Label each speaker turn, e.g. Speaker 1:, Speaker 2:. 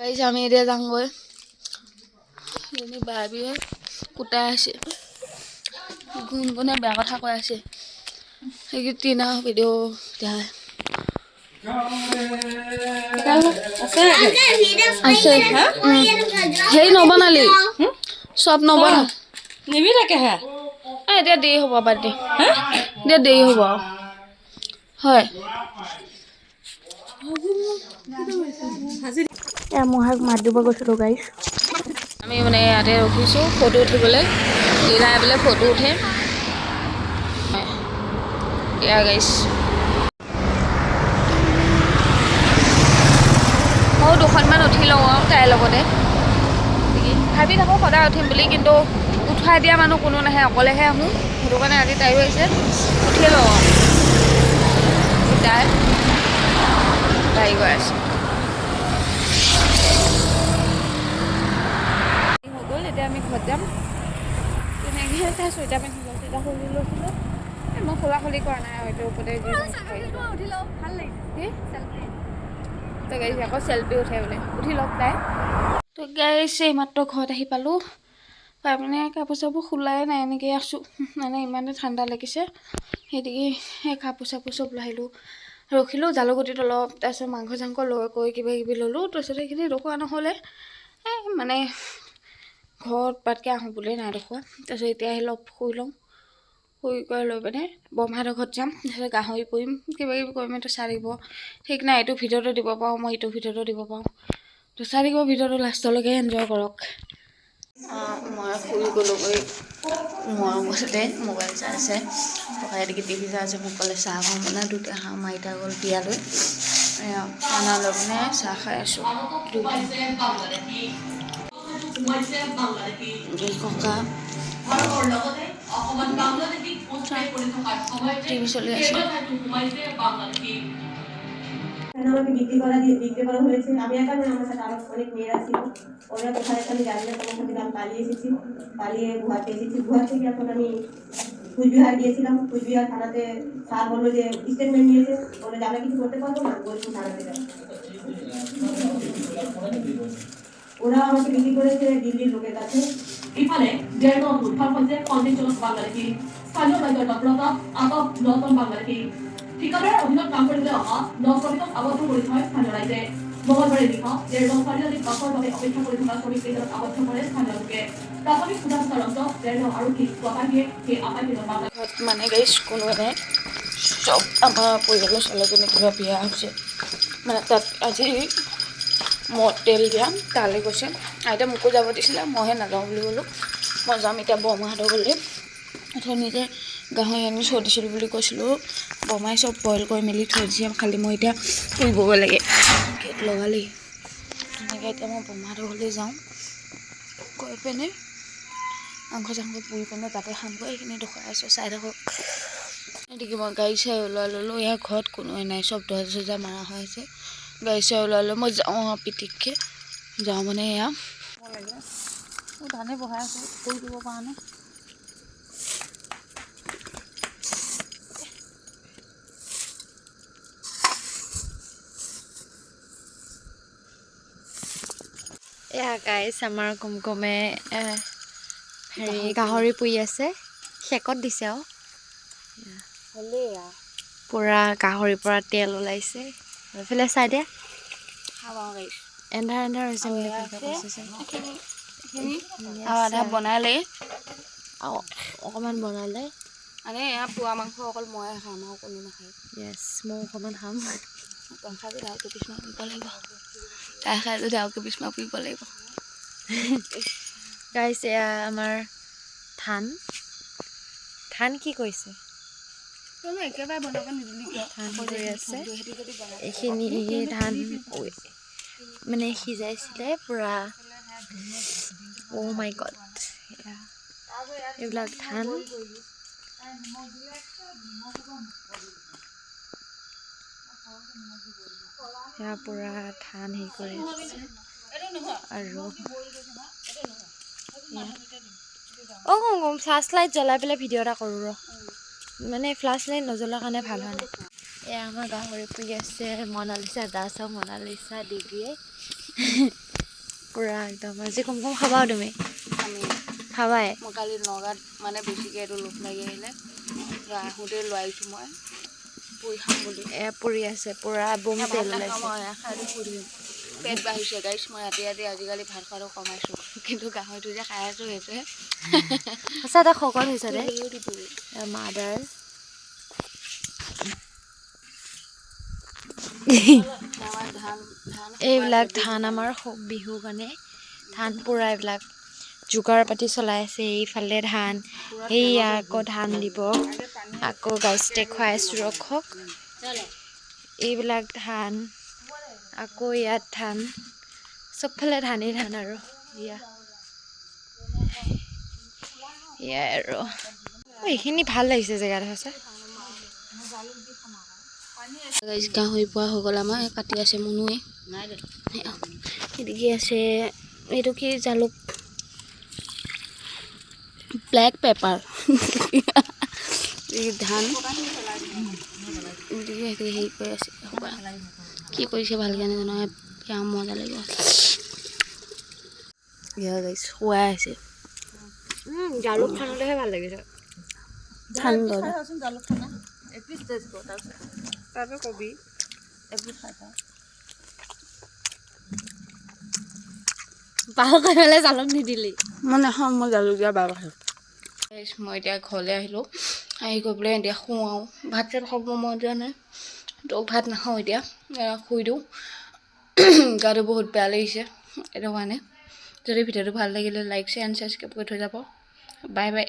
Speaker 1: গাইছ আমি এতিয়া যাওঁগৈ বাৰ্বিয়ে কুটাই আছে গুণগুণে বেয়া কথা কৈ আছে সেইকেইদিন ভিডিঅ' যায় আছে সেই নবনালি চব নবনা
Speaker 2: নিবি থাকে হে
Speaker 1: এতিয়া দেৰি হ'ব বাদ দে এতিয়া দেৰি হ'ব হয় মহাক মাত দিব গৈছিলোঁ গাইছ আমি মানে ইয়াতে ৰখিছোঁ ফটো উঠিবলৈ দিলাই বোলে ফটো উঠে এয়া গাইছ ময়ো দুখনমান উঠি লওঁ আৰু তাইৰ লগতে ভাবি থাকোঁ সদায় উঠিম বুলি কিন্তু উঠাই দিয়া মানুহ কোনো নাহে অকলেহে আহোঁ সেইটো কাৰণে আজি তাইও আহিছে উঠিয়ে লওঁ তাই গৈ আছে হৈ গ'ল এতিয়া আমি ঘৰত যাম তেনেকৈ তাই চুইটাৰ পিন্ধি গ'ল তেতিয়া খুলি লৈছিলোঁ মই খোলাখুলি কৰা নাই আৰু এইটোৰ ওপৰতে তো গাইছে আকৌ চেল্ফি উঠে বোলে উঠি লওক তাই তো গাইছে এইমাত্ৰ ঘৰত আহি পালোঁ পাই মানে কাপোৰ চাপোৰ খোলাই নাই এনেকৈ আছোঁ মানে ইমানে ঠাণ্ডা লাগিছে সেইটোকে সেই কাপোৰ চাপোৰ চব লাহিলোঁ ৰখিলোঁ জালুগুটিত অলপ তাৰপিছত মাংস চাংস লৈ কৰি কিবা কিবি ল'লোঁ তাৰপিছত সেইখিনি ৰখোৱা নহ'লে মানে ঘৰত পাতকৈ আহোঁ বুলিয়ে নাই ৰখোৱা তাৰপিছত এতিয়া আহি অলপ শুই লওঁ শুই কৰি লৈ পিনে বৰমাহঁতৰ ঘৰত যাম তাৰপিছত গাহৰি কৰিম কিবা কিবি কৰিম এইটো চাই দিব ঠিক নাই এইটো ভিডিঅ'টো দিব পাৰোঁ মই এইটো ভিডিঅ'টো দিব পাৰোঁ তো চাই দিব ভিডিঅ'টো লাষ্টলৈকে এনজয় কৰক মই শুই গ'লোগৈ মোৰ ৰুমতে মোবাইল চাই আছে ককাই এদিকে টিভি চাই আছে মোক ক'লে চাহ খাওঁ মানে দুটা হাঁহ মাৰিতা গ'ল বিয়ালৈ খানা লৈ পিনে চাহ খাই আছোঁ ককা টিভি চলি আছে
Speaker 3: আমাকে বিক্রি করা হয়েছে আমি একা নয় আমার সাথে আরো অনেক মেয়েরা ছিল ওরা কোথায় আমি জানি না তোমার সাথে আমি পালিয়ে এসেছি পালিয়ে গুয়াহাটি এসেছি গুয়াহাটি থেকে এখন আমি কুচবিহার গিয়েছিলাম কুচবিহার থানাতে স্যার বললো যে স্টেটমেন্ট নিয়েছে বলে যে আমরা কিছু করতে পারবো না বলছি থানাতে যাও ওরা আমাকে বিক্রি করেছে দিল্লির লোকের কাছে ইফালে দেড় উদ্ধার হয়েছে 50 জন বাংলাদেশি স্থানীয় রাজ্যের ডক্টরতা আটক 9 জন বাংলাদেশি ঠিকাদার অভিযোগ নাম করে দেওয়া 9 শ্রমিক আবদ্ধ করেছে স্থানীয় রাজ্যে মঙ্গলবারে নিশা দেড় স্বাধীনতার কঠোরভাবে অপেক্ষা করে থাকা শ্রমিকদের আবদ্ধ করে স্থানীয় লোকে প্রাথমিক সুধার অংশ দেড় আরক্ষী কথা দিয়ে সেই আপাই বাংলা
Speaker 1: মানে গাইছ কোনো নাই চব আমাৰ পৰিয়ালৰ ছোৱালীজনী কিবা বিয়া হৈছে মানে তাত আজি মই তেল দিয়াম তালৈ গৈছে আইতা মোকো যাব দিছিলে মইহে নাযাওঁ বুলি ক'লোঁ মই যাম এতিয়া বৰমাহঁতৰ গ'লে নিজে গাহৰি আনি থৈ দিছিলোঁ বুলি কৈছিলোঁ বৰমাই চব বইল কৰি মেলি থৈ দিছে খালি মই এতিয়া ফুৰিবগৈ লাগে গেট লগালেই তেনেকৈ এতিয়া মই বৰমাহঁতৰ ঘৰলৈ যাওঁ গৈ পিনে মাংস চাংস পুৰি পিনে তাতে খামগৈ এইখিনি দেখুৱাই আছোঁ চাই থাকক এদিকে মই গাড়ী চাই ওলাই ল'লোঁ ইয়াৰ ঘৰত কোনোৱে নাই চব দৰ্জা চৰ্জা মাৰা হৈ আছে গাড়ী চাই ওলাই লৈ মই যাওঁ আৰু পিটিককৈ যাওঁ মানে এয়া মই ধানে বহাই আছোঁ কৰি দিব পৰা নাই
Speaker 2: এয়া গাইছ আমাৰ কুমকুমে হেৰি গাহৰি পুৰি আছে শেকত দিছে আৰু পুৰা গাহৰিৰ পৰা তেল ওলাইছে এইফালে চাই দিয়া এন্ধাৰ এন্ধাৰ হৈছে
Speaker 1: আধা বনালে
Speaker 2: আৰু অকণমান বনালে
Speaker 1: মানে এয়া পোৱা মাংস অকল ময়ে খাম আৰু কোনো নাখায়
Speaker 2: য়েছ মই অকণমান খাম
Speaker 1: খাই যদি ডাউকে পিছমা পুৰিব লাগিব তাই খাই যদি ডাউকে পিছমা পুৰিব লাগিব
Speaker 2: গাইছ এয়া আমাৰ ধান কি কৈছে
Speaker 1: একেবাৰে বনাব নিদিলি
Speaker 2: ধান হৈ আছে এইখিনি ধান মানে সিজাইছিলে পুৰা অ' মাই গড এইবিলাক ধান সেয়া পুৰা ধান হেৰি কৰি আছে আৰু অঁ ফ্লাছ লাইট জ্বলাই পেলাই ভিডিঅ' এটা কৰোঁ ৰ মানে ফ্লাছ লাইট নজ্বলাৰ কাৰণে ভাল হোৱা নাই এয়া আমাৰ গাহৰি পুৰি আছে মনালিছা দাস আৰু মনালিছা ডিগ্ৰীয়ে পুৰা একদম আজি কুমকুম খাবাও তুমি
Speaker 1: আমি
Speaker 2: খাবাই
Speaker 1: মই কালি নগাঁৱত মানে বেছিকৈ এইটো লোক লাগি আহিলে আহোঁতে লৈ আহিছোঁ মই পুৰি খাম বুলি
Speaker 2: পুৰি আছে পুৰা বম তেল ওলাইছে
Speaker 1: খাই ফুৰিম পেট বাঢ়িছে গাইছ মই ৰাতি ৰাতি আজিকালি ভাত খোৱাটো কমাইছোঁ কিন্তু গাহৰিটো যে খাই আছোঁ সেইটোৱে
Speaker 2: সঁচা এটা শকত হৈছে দে মাদাৰ এইবিলাক ধান আমাৰ বিহু কাৰণে ধান পুৰা এইবিলাক যোগাৰ পাতি চলাই আছে এইফালে ধান এইয়া আকৌ ধান দিব আকৌ গাইছ দেখুৱাই আছোঁ ৰখক এইবিলাক ধান আকৌ ইয়াত ধান চবফালে ধানেই ধান আৰু এয়াই আৰু এইখিনি ভাল লাগিছে জেগাডোখৰ চাই
Speaker 1: গাহৰি পোৱা হৈ গ'ল আমাৰ কাটি আছে মুনুৱে এদিকে আছে এইটো কি জালুক ব্লেক পেপাৰ ধান হেৰি কৰি আছে কি কৰিছে ভালকৈ নাজানো এতিয়া মজা লাগিব খুৱাই আছে
Speaker 2: জালুক খানলৈহে ভাল লাগিছে বাহু খাই পেলাই জালুক নিদিলি
Speaker 1: মই নাখাওঁ মই জালুকীয়া বাৰ খাওঁ মই এতিয়া ঘৰলৈ আহিলোঁ আহি গৈ পেলাই এতিয়া শুওঁ আৰু ভাত চাত খাব মন যোৱা নাই তো ভাত নাখাওঁ এতিয়া শুই দিওঁ গাটো বহুত বেয়া লাগিছে সেইটো কাৰণে যদি ভিডিঅ'টো ভাল লাগিলে লাইক শ্বেয়াৰ এণ্ড ছাবস্ক্ৰাইব কৰি থৈ যাব বাই বাই